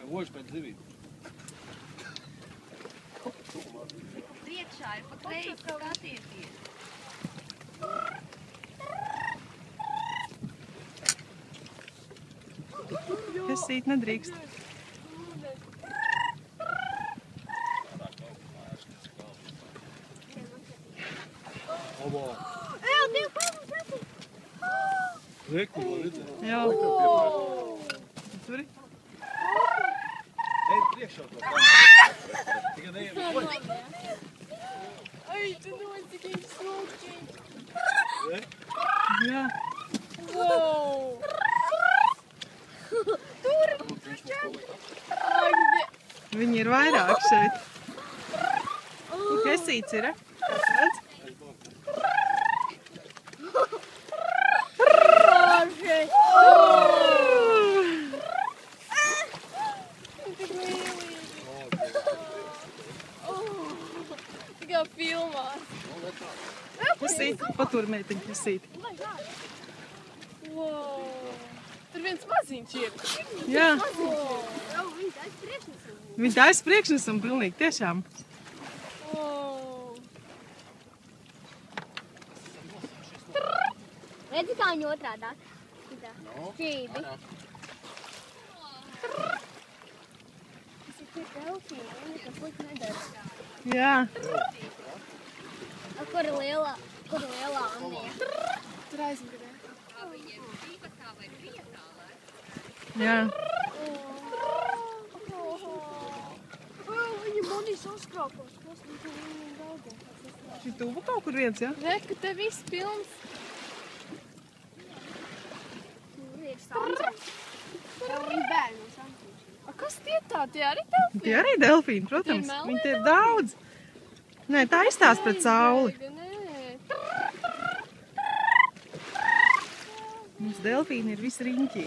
Oži pēc zivīm. Priekšā ir pa kreisi, skatieties. Kasīt nedrīkst. Reku, redzēji? Jā. Turi? Ej priekšā to kameru. Tikai neiem koļ. Ai, tu domāji, cik viņš smūķi. Ne? Jā. Wow! Viņi ir vairāk šeit. Kur kasīts ir? Redz? Tikai filmās. Kasīt, patur meitiņu kasīt. Wow! Tur viens maziņš ir. Jā. Viņi taisa priekšnesumu. Viņi taisa priekšnesumu pilnīgi, tiešām. Wow! Redzi, kā viņi otrādāk? Šķībi. Tas ir tik delfīni, viņi nekas slikti nedara. Jā. Kur ir lielā Annija? Tur aizmugurē. Jā. Viņi manī saskrāpos. Kas viņi tur viņiem daudz? Šī tuvu kaut kur viens, jā? Reka, te viss pilns. Ir samceņi. Viņi bērni no samceņi. A, kas tie tā? Tie arī delfīni? Tie arī delfīni, protams. Viņi te ir daudz. Nē, tā izstās pret sauli. Nē. Mums delfīni ir visi riņķī.